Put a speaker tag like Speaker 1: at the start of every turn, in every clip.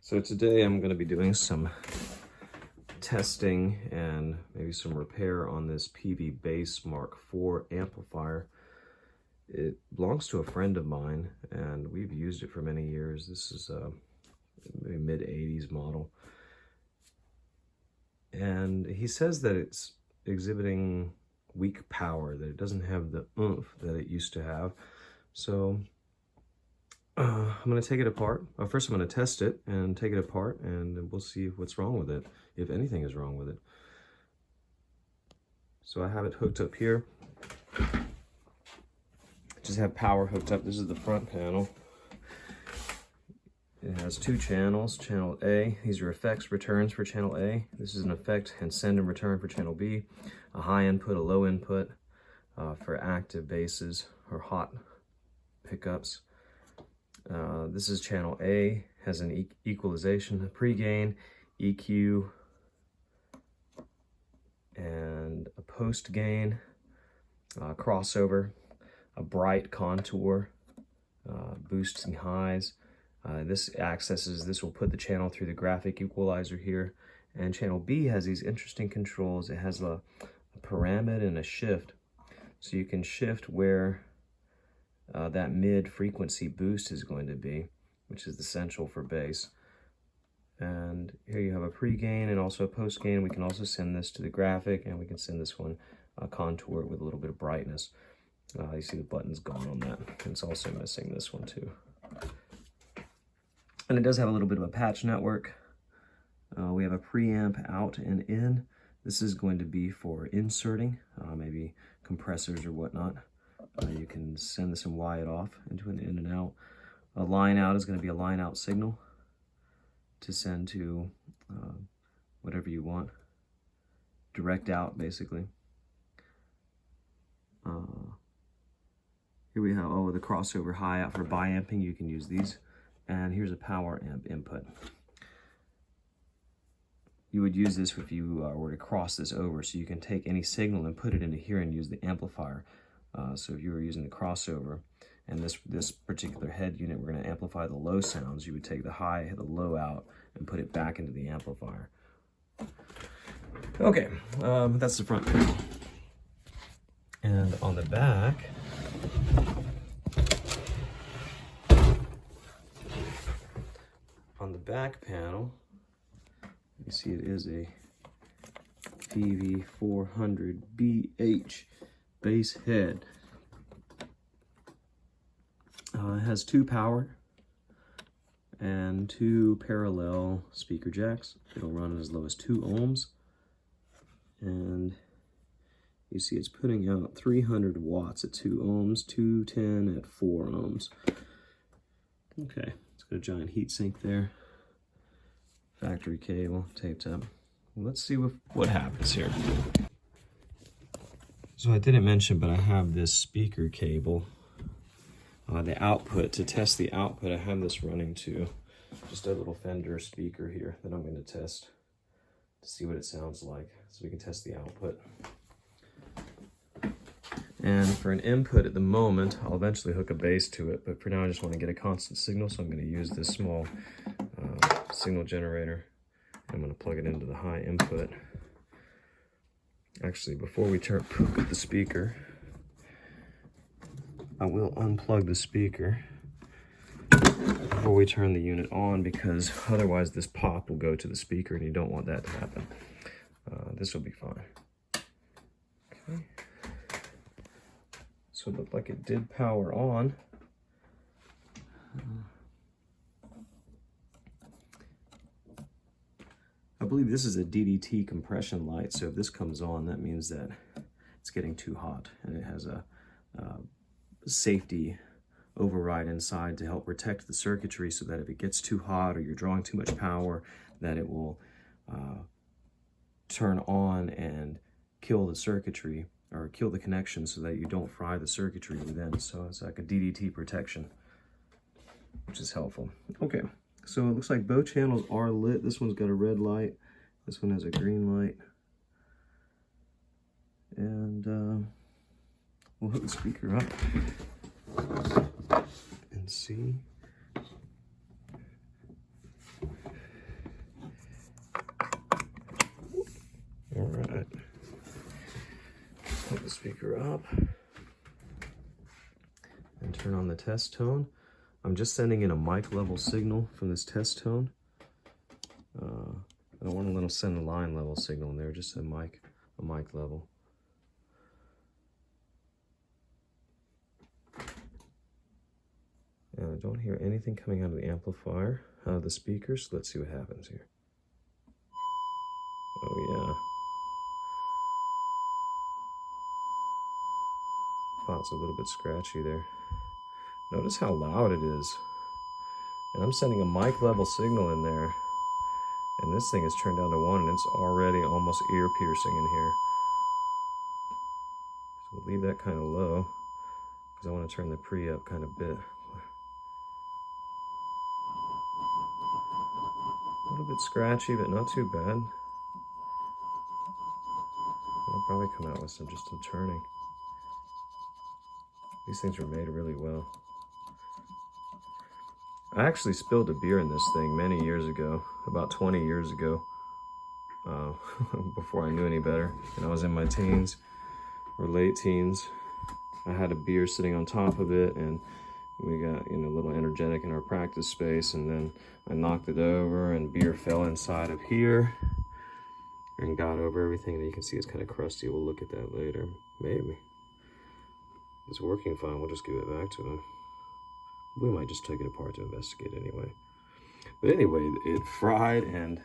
Speaker 1: So today I'm going to be doing some testing and maybe some repair on this Peavey Bass Mark IV amplifier. It belongs to a friend of mine and we've used it for many years. This is a mid-80s model. And he says that it's exhibiting weak power, that it doesn't have the oomph that it used to have. So I'm going to take it apart. First I'm going to test it and take it apart, and we'll see what's wrong with it, if anything is wrong with it. So I have it hooked up here. Just have power hooked up. This is the front panel. It has two channels. Channel A, these are effects returns for channel A. This is an effect and send and return for channel B. A high input, a low input for active basses or hot pickups. This is channel A, has an equalization, a pre-gain, EQ, and a post-gain, crossover, a bright contour, boosting highs. This will put the channel through the graphic equalizer here. And channel B has these interesting controls. It has a pyramid and a shift. So you can shift where that mid-frequency boost is going to be, which is essential for bass. And here you have a pre-gain and also a post-gain. We can also send this to the graphic, and we can send this one contour with a little bit of brightness. You see the button's gone on that. It's also missing this one too. And it does have a little bit of a patch network. We have a preamp out and in. This is going to be for inserting, maybe compressors or whatnot. You can send this and wire it off into an in and out. A line out is going to be a line out signal to send to whatever you want. Direct out, basically. Here we have, the crossover high out for biamping. You can use these. And here's a power amp input. You would use this if you were to cross this over, so you can take any signal and put it into here and use the amplifier. So if you were using the crossover and this particular head unit, we're going to amplify the low sounds, you would take the high, the low out, and put it back into the amplifier. Okay, that's the front panel. And on the back, panel, you see it is a Peavey 400BH bass head. It has two power and two parallel speaker jacks. It'll run as low as 2 ohms. And you see it's putting out 300 watts at 2 ohms, 210 at 4 ohms. Okay, it's got a giant heat sink there. Factory cable taped up. Well, let's see what happens here. So I didn't mention, but I have this speaker cable. The output, to test the output, I have this running to just a little Fender speaker here that I'm going to test to see what it sounds like, so we can test the output. And for an input at the moment, I'll eventually hook a bass to it, but for now I just want to get a constant signal, so I'm going to use this small signal generator. I'm going to plug it into the high input. Actually, before we put the speaker, I will unplug the speaker before we turn the unit on, because otherwise this pop will go to the speaker and you don't want that to happen. This will be fine. Okay. So it looked like it did power on. I believe this is a DDT compression light, so if this comes on, that means that it's getting too hot, and it has a safety override inside to help protect the circuitry, so that if it gets too hot or you're drawing too much power, that it will turn on and kill the circuitry or kill the connection, so that you don't fry the circuitry within. So it's like a DDT protection, which is helpful. Okay, so it looks like both channels are lit. This one's got a red light, this one has a green light. And we'll hook the speaker up and see. speaker up and turn on the test tone. I'm just sending in a mic level signal from this test tone. I don't want to send a line level signal in there, just a mic level. And I don't hear anything coming out of the amplifier, out of the speakers. So let's see what happens here. Oh yeah. Pot's a little bit scratchy there. Notice how loud it is. And I'm sending a mic level signal in there. And this thing is turned down to 1 and it's already almost ear piercing in here. So we'll leave that kind of low because I want to turn the pre up kind of bit. A little bit scratchy, but not too bad. I'll probably come out with some turning. These things were made really well. I actually spilled a beer in this thing many years ago, about 20 years ago, before I knew any better. And I was in my teens or late teens. I had a beer sitting on top of it, and we got, a little energetic in our practice space, and then I knocked it over and beer fell inside of here and got over everything. And you can see it's kind of crusty. We'll look at that later. Maybe. It's working fine. We'll just give it back to him. We might just take it apart to investigate anyway. But anyway, it fried, and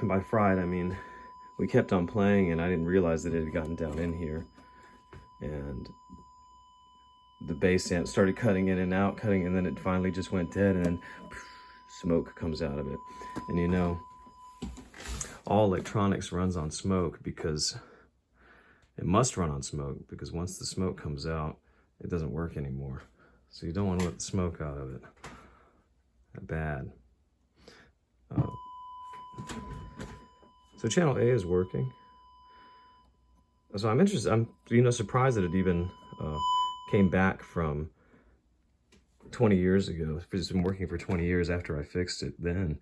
Speaker 1: by fried, I mean we kept on playing, and I didn't realize that it had gotten down in here. And the bass amp started cutting in and out, and then it finally just went dead, and then smoke comes out of it. And all electronics runs on smoke because it must run on smoke, because once the smoke comes out, it doesn't work anymore. So you don't want to let the smoke out of it. Bad. So channel A is working. So I'm interested, I'm surprised that it even came back from 20 years ago. It's been working for 20 years after I fixed it then.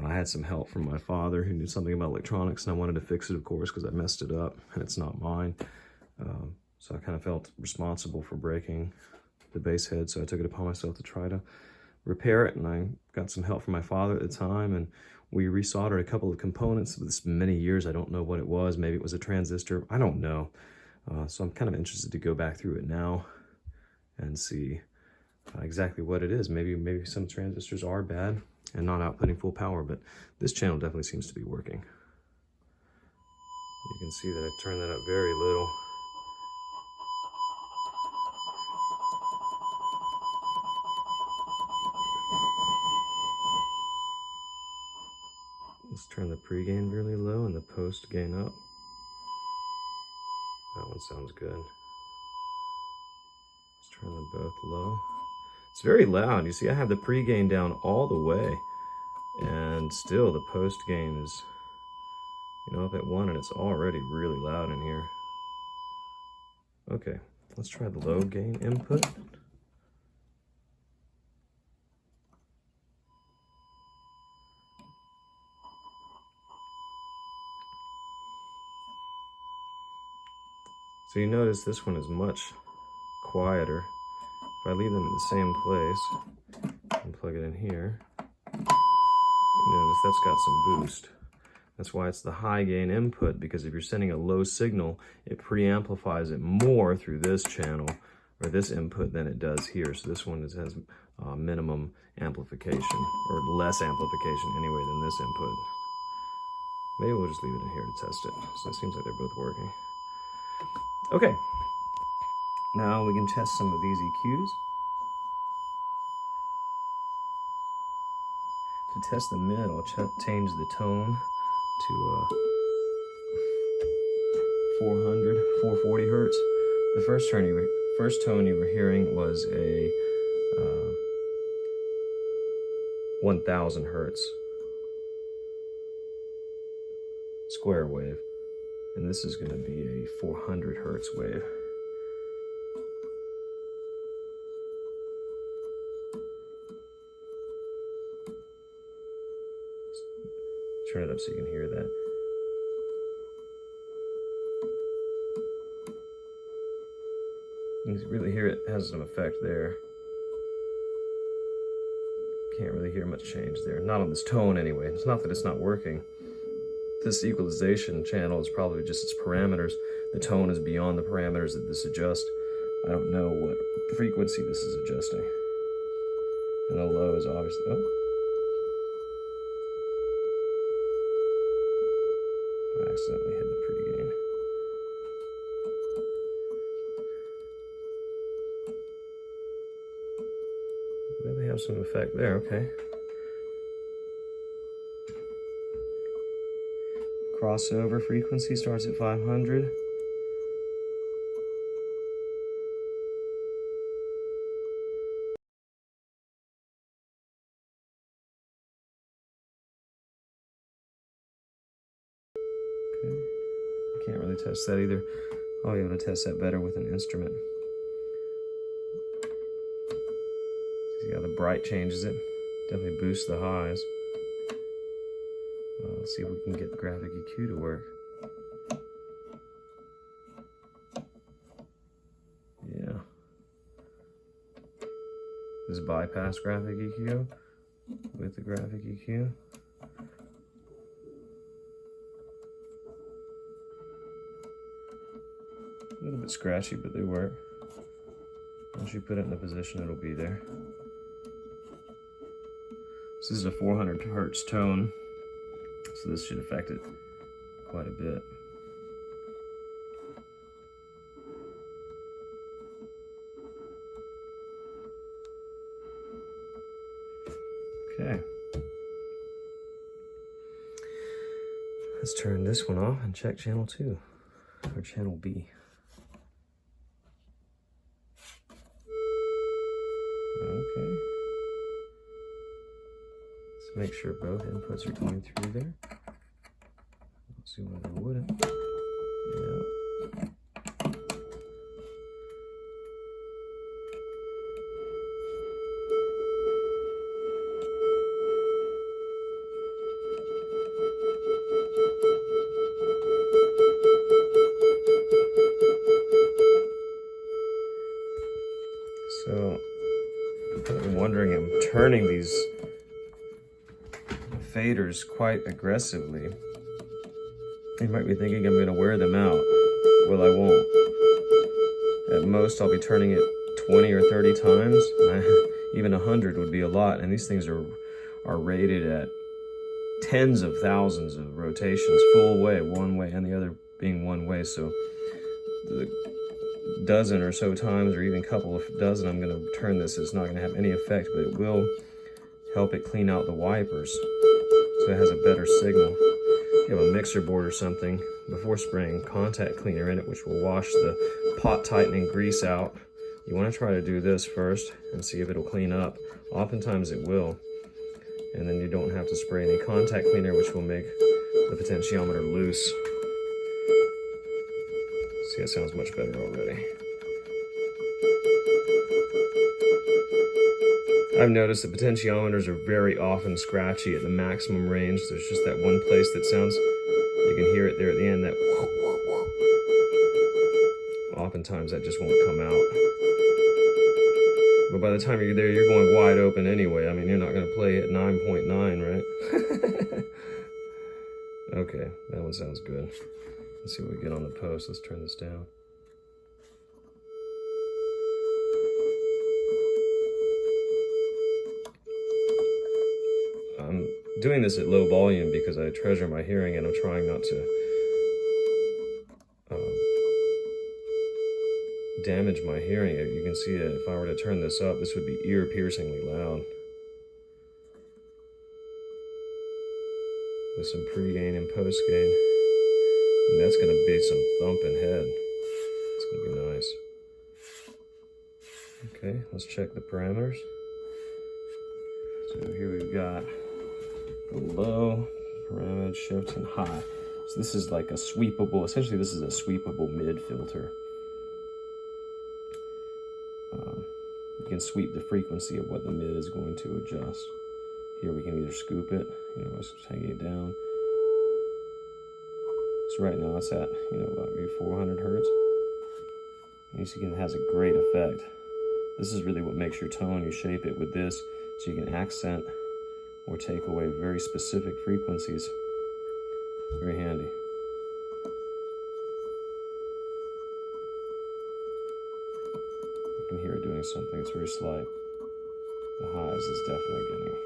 Speaker 1: I had some help from my father who knew something about electronics, and I wanted to fix it, of course, because I messed it up and it's not mine. So I kind of felt responsible for breaking the bass head, so I took it upon myself to try to repair it, and I got some help from my father at the time, and we resoldered a couple of components. This many years, I don't know what it was. Maybe it was a transistor. I don't know. So I'm kind of interested to go back through it now and see exactly what it is. Maybe some transistors are bad and not outputting full power, but this channel definitely seems to be working. You can see that I turned that up very little. Let's turn the pre-gain really low and the post gain up. That one sounds good. Let's turn them both low. It's very loud. You see, I have the pre-gain down all the way, and still the post gain is, up at 1, and it's already really loud in here. Okay, let's try the low gain input. So you notice this one is much quieter. If I leave them in the same place and plug it in here, you notice that's got some boost. That's why it's the high gain input, because if you're sending a low signal, it preamplifies it more through this channel or this input than it does here. So this one has minimum amplification, or less amplification anyway than this input. Maybe we'll just leave it in here to test it. So it seems like they're both working. Okay, now we can test some of these EQs. To test the mid, I'll change the tone to 440 hertz. The first tone you were hearing was a 1000 hertz square wave, and this is going to be a 400 hertz wave. Turn it up so you can hear that. You can really hear it has some effect there. Can't really hear much change there. Not on this tone anyway. It's not that it's not working. This equalization channel is probably just its parameters. The tone is beyond the parameters that this adjusts. I don't know what frequency this is adjusting. And the low is obviously, oh. I accidentally hit the pre-gain. They have some effect there, okay. Crossover frequency starts at 500. Okay, I can't really test that either. I'll be able to test that better with an instrument. See how the bright changes it? Definitely boosts the highs. Let's see if we can get the graphic EQ to work. Yeah. This is bypass graphic EQ with the graphic EQ. A little bit scratchy, but they work. Once you put it in the position, it'll be there. This is a 400 hertz tone, so this should affect it quite a bit. Okay. Let's turn this one off and check channel 2, or channel B. Okay. Let's make sure both inputs are going through there. Let's see why they wouldn't. Yeah. So, I'm wondering, I'm turning these faders quite aggressively. You might be thinking I'm going to wear them out. Well, I won't. At most, I'll be turning it 20 or 30 times. Even 100 would be a lot, and these things are rated at tens of thousands of rotations, full way, one way, and the other being one way. So the dozen or so times, or even couple of dozen, I'm going to turn this. It's not going to have any effect, but it will help it clean out the wipers, so it has a better signal. If you have a mixer board or something, before spraying contact cleaner in it, which will wash the pot tightening grease out, you want to try to do this first and see if it'll clean up. Oftentimes it will, and then you don't have to spray any contact cleaner, which will make the potentiometer loose. See, that sounds much better already. I've noticed that potentiometers are very often scratchy at the maximum range. There's just that one place that sounds, you can hear it there at the end, that oftentimes that just won't come out. But by the time you're there, you're going wide open anyway. I mean, you're not going to play at 9.9, right? Okay, that one sounds good. Let's see what we get on the post. Let's turn this down. I'm doing this at low volume because I treasure my hearing, and I'm trying not to damage my hearing. You can see that if I were to turn this up, this would be ear-piercingly loud. With some pre-gain and post-gain. And that's going to be some thumping head. It's going to be nice. Okay, let's check the parameters. So here we've got the low, parameter, shift, and high. So this is like a sweepable, essentially this is a sweepable mid filter. You can sweep the frequency of what the mid is going to adjust. Here we can either scoop it, just hanging it down. So right now it's at, about maybe 400 hertz. You see it has a great effect. This is really what makes your tone. You shape it with this so you can accent or take away very specific frequencies. Very handy. You can hear it doing something. It's very slight. The highs is definitely getting.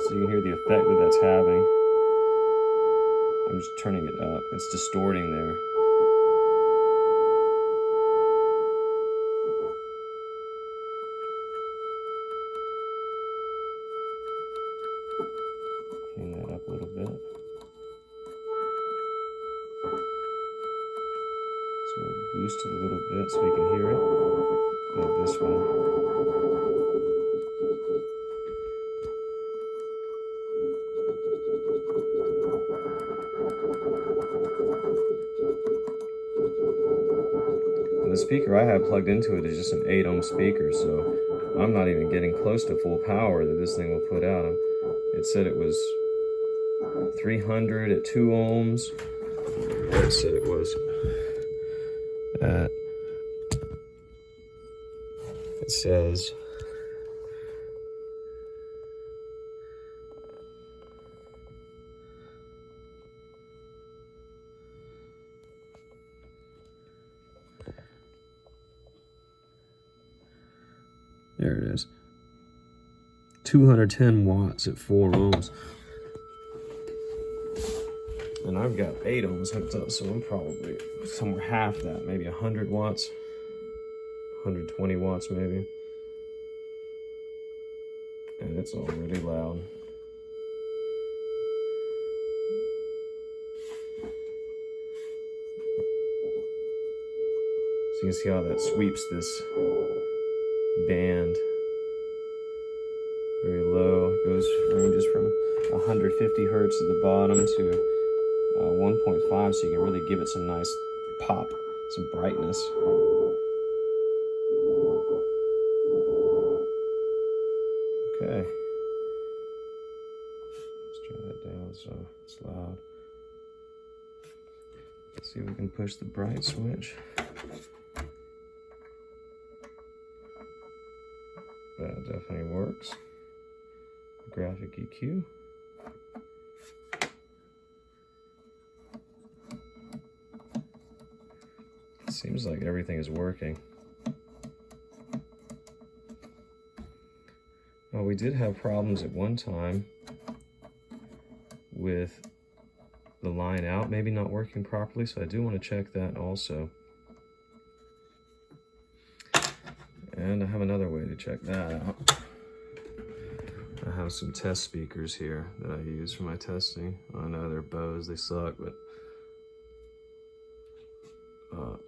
Speaker 1: So you can hear the effect that that's having. I'm just turning it up. It's distorting there. Clean that up a little bit. So we'll boost it a little bit so we can hear it. Like this one. And the speaker I have plugged into it is just an 8 ohm speaker, so I'm not even getting close to full power that this thing will put out. It said it was 300 at 2 ohms. It said it was at, it says there it is. 210 watts at 4 ohms. And I've got 8 ohms hooked up, so I'm probably somewhere half that, maybe 100 watts, 120 watts maybe. And it's already loud. So you can see how that sweeps this band very low. It ranges from 150 hertz at the bottom to 1.5, so you can really give it some nice pop, some brightness. Okay. Let's turn that down so it's loud. Let's see if we can push the bright switch. That definitely works. Graphic EQ. Seems like everything is working. Well, we did have problems at one time with the line out maybe not working properly, so I do want to check that also. And I have another way to check that out. I have some test speakers here that I use for my testing. I know they're Bose, they suck, but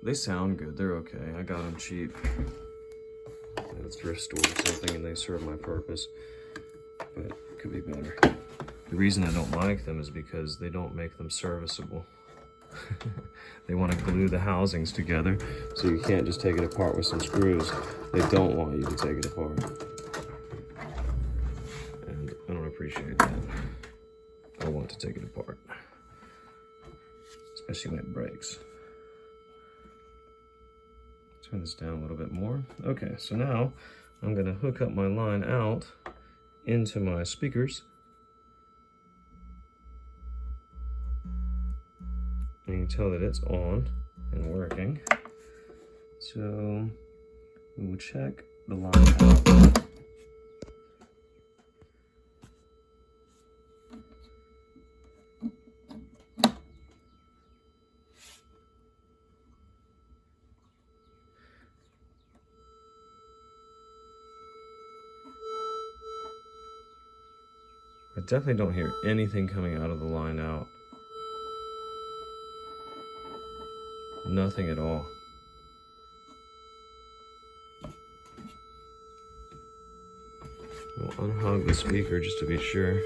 Speaker 1: they sound good. They're okay. I got them cheap at a thrift store or something, and they serve my purpose, but it could be better. The reason I don't like them is because they don't make them serviceable. They want to glue the housings together, so you can't just take it apart with some screws. They don't want you to take it apart. And I don't appreciate that. I want to take it apart, especially when it breaks. Turn this down a little bit more. Okay, so now I'm going to hook up my line out into my speakers. And you can tell that it's on and working. So we will check the line out. I definitely don't hear anything coming out of the line out. Nothing at all. We'll unhog the speaker just to be sure.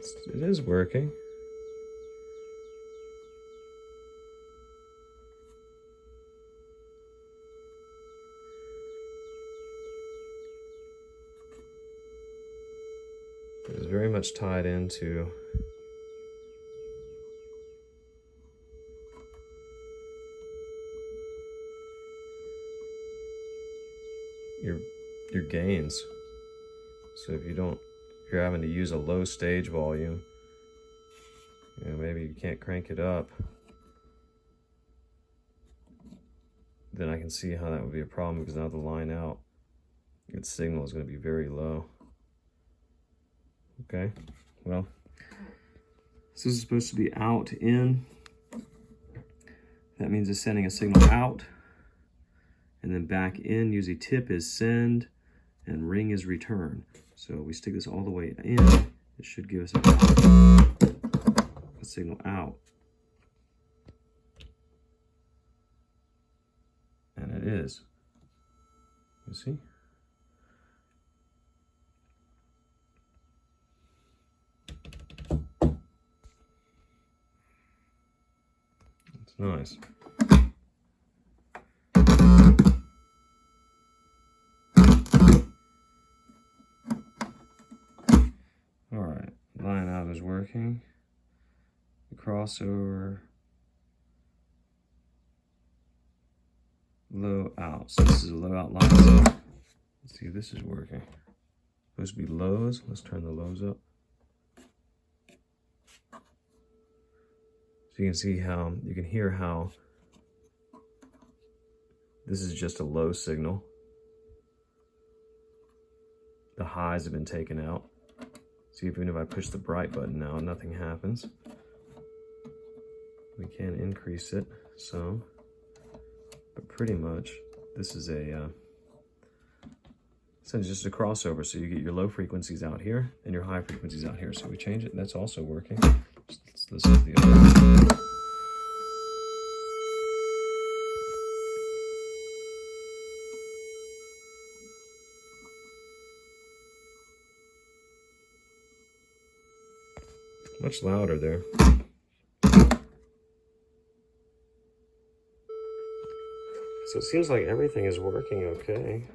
Speaker 1: It is working. It's very much tied into your gains. So if you're having to use a low stage volume, you know, maybe you can't crank it up, then I can see how that would be a problem, because now the line out, its signal is going to be very low. Okay, well, this is supposed to be out, in. That means it's sending a signal out, and then back in. Usually tip is send, and ring is return. So we stick this all the way in, it should give us a signal out. And it is. You see? It's nice. Alright, line out is working. The crossover, low out. So this is a low out line. Let's see if this is working. Supposed to be lows. Let's turn the lows up. So you can see how, you can hear how this is just a low signal. The highs have been taken out. See, even if I push the bright button now, nothing happens. We can increase it some, but pretty much this is just a crossover. So you get your low frequencies out here and your high frequencies out here. So we change it, that's also working. Let's listen to the other. Much louder there. So it seems like everything is working okay.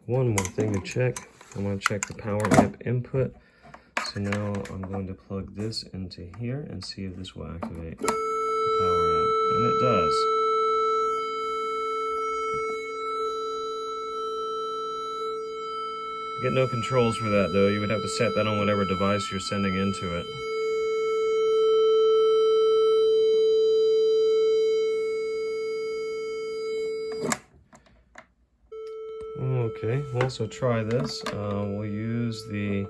Speaker 1: One more thing to check. I'm going to check the power amp input. So now I'm going to plug this into here and see if this will activate the power amp. And it does. You get no controls for that though. You would have to set that on whatever device you're sending into it. Okay, we'll also try this. We'll use the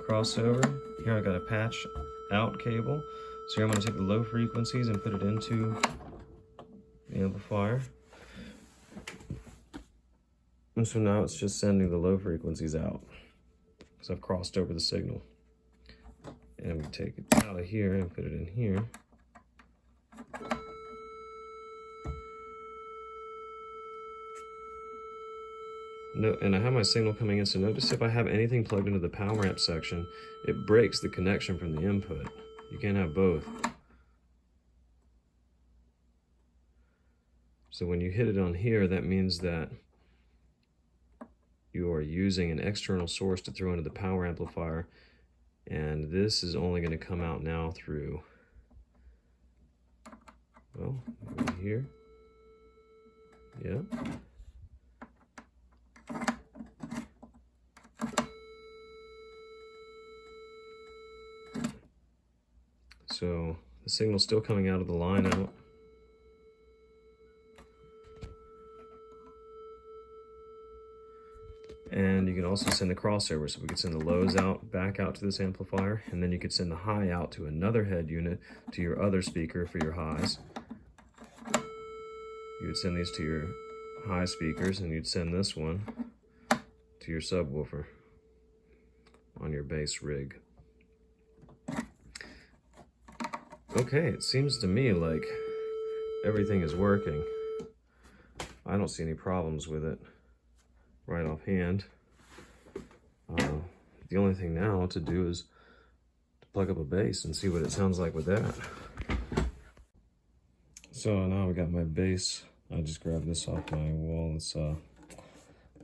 Speaker 1: crossover. Here I got a patch out cable. So here I'm going to take the low frequencies and put it into the amplifier. And so now it's just sending the low frequencies out, because I've crossed over the signal. And we take it out of here and put it in here. No, and I have my signal coming in, so notice if I have anything plugged into the power amp section, it breaks the connection from the input. You can't have both. So when you hit it on here, that means that you are using an external source to throw into the power amplifier, and this is only going to come out now through, well, here, yeah. So the signal's still coming out of the line out. And you can also send the crossover, so we could send the lows out, back out to this amplifier, and then you could send the high out to another head unit to your other speaker for your highs. You would send these to your high speakers, and you'd send this one to your subwoofer on your bass rig. Okay, it seems to me like everything is working. I don't see any problems with it right offhand. The only thing now to do is to plug up a bass and see what it sounds like with that. So now we got my bass. I just grabbed this off my wall. It's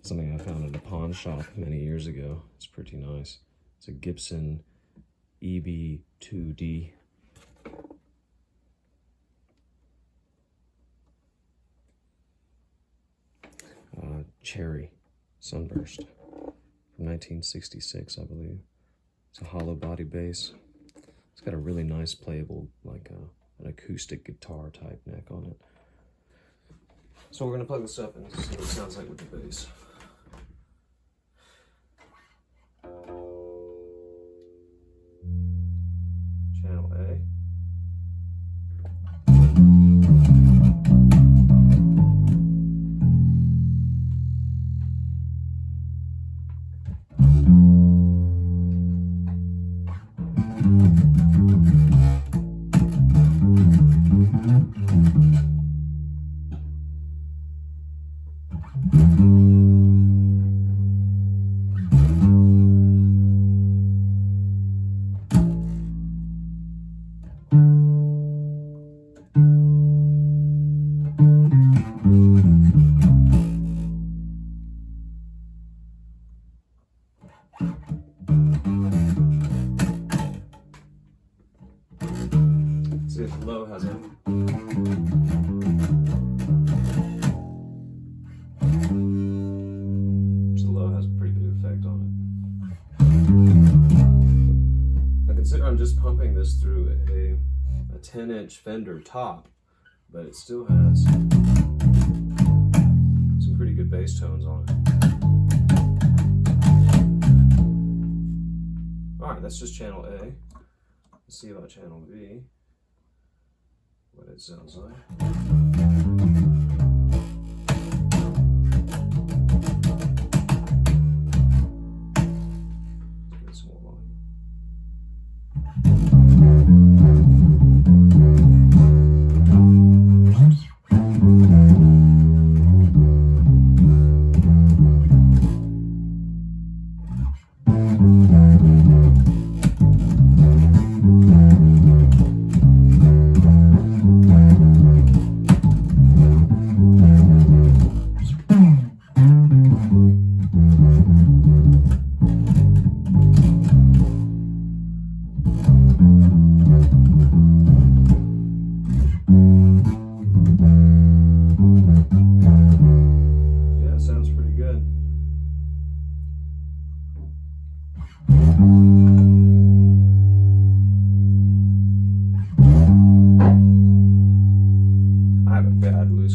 Speaker 1: something I found at a pawn shop many years ago. It's pretty nice. It's a Gibson EB2D. Cherry Sunburst from 1966, I believe. It's a hollow body bass. It's got a really nice playable, like an acoustic guitar type neck on it. So we're gonna plug this up and see what it sounds like with the bass. Channel A. See if the low has a pretty good effect on it. Now consider I'm just pumping this through a 10-inch Fender top, but it still has some pretty good bass tones on it. Alright, that's just channel A. Let's see about channel B, what it sounds like. Let's get some more volume.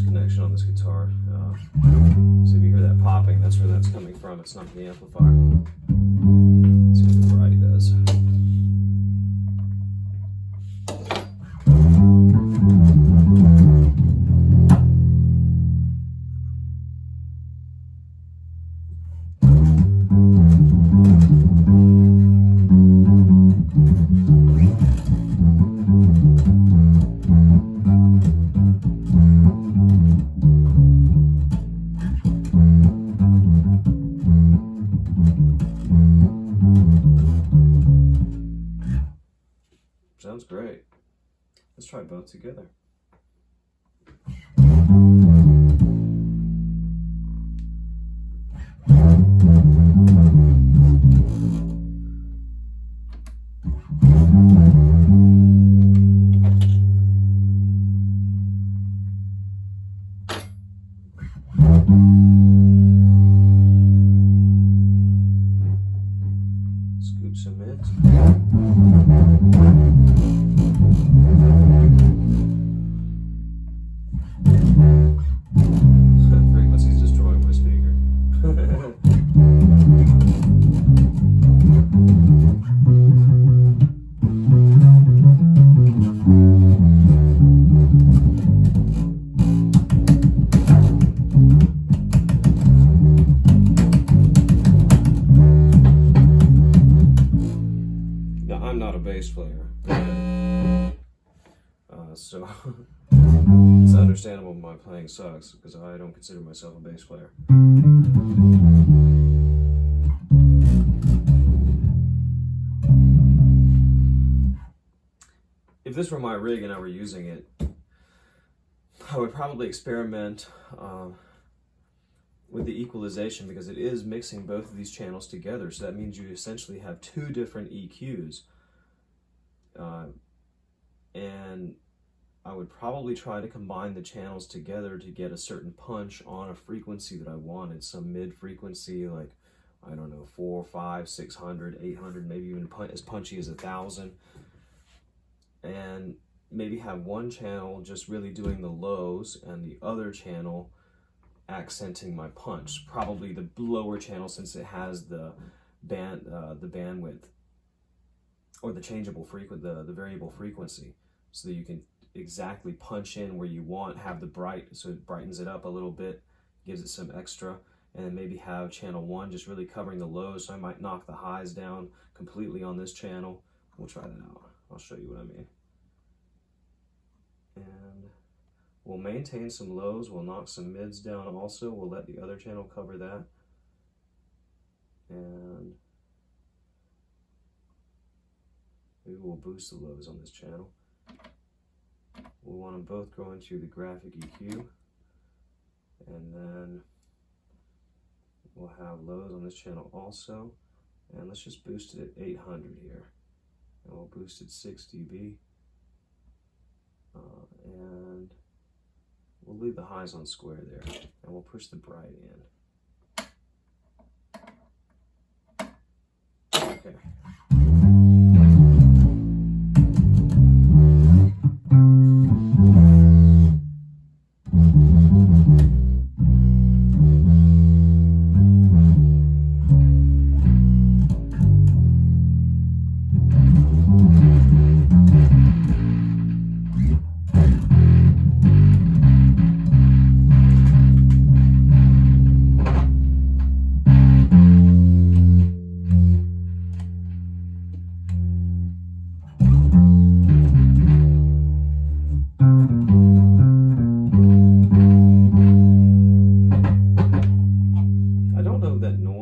Speaker 1: Connection on this guitar. So if you hear that popping, that's where that's coming from. It's not the amplifier. Let's see what the variety does. Sounds great. Let's try both together. Scoop some mint. Frequency's destroying my speaker. Now, I'm not a bass player, so it's understandable my playing sucks because I don't consider myself a bass player. this were my rig and I were using it, I would probably experiment with the equalization, because it is mixing both of these channels together. So that means you essentially have two different EQs. And I would probably try to combine the channels together to get a certain punch on a frequency that I wanted, some mid frequency, like, I don't know, 4, 5, 600, 800, maybe even as punchy as 1,000. And maybe have one channel just really doing the lows and the other channel accenting my punch. Probably the lower channel, since it has the bandwidth, or the changeable frequency, the variable frequency, so that you can exactly punch in where you want, have the bright, so it brightens it up a little bit, gives it some extra, and then maybe have channel 1 just really covering the lows, so I might knock the highs down completely on this channel. We'll try that out. I'll show you what I mean. And we'll maintain some lows, we'll knock some mids down also, we'll let the other channel cover that. And maybe we'll boost the lows on this channel. We'll want them both going through the graphic EQ. And then we'll have lows on this channel also. And let's just boost it at 800 here. And we'll boost it 6 dB. And we'll leave the highs on square there, and we'll push the bright in. Okay.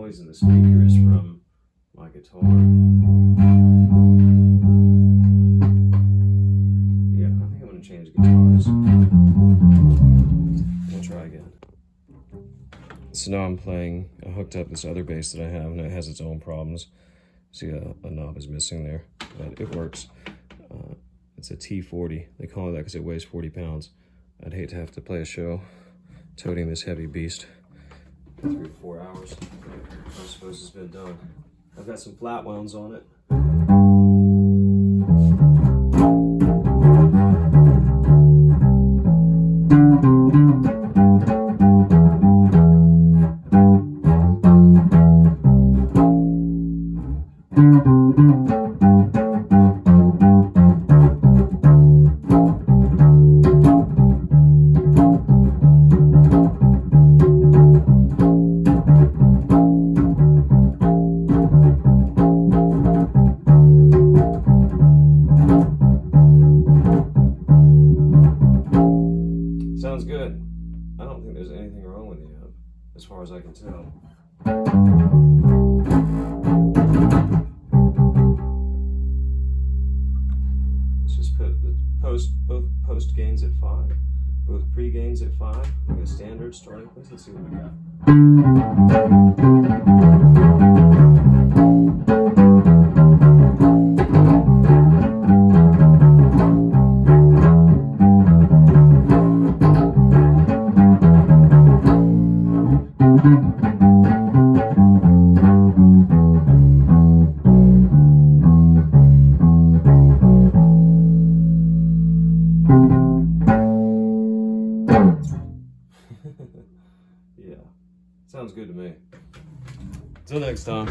Speaker 1: In the speaker is from my guitar. Yeah, I think I'm going to change guitars. We'll try again. So now I'm playing, I hooked up this other bass that I have, and it has its own problems. See, a knob is missing there, but it works. It's a T40. They call it that because it weighs 40 pounds. I'd hate to have to play a show toting this heavy beast. 3 to 4 hours. I suppose it's been done. I've got some flat wounds on it. Sounds good. I don't think there's anything wrong with the amp, as far as I can tell. Let's just put the both post gains at 5, both pre gains at 5, like a standard starting place. Let's see what we got. Yeah, sounds good to me. Till next time.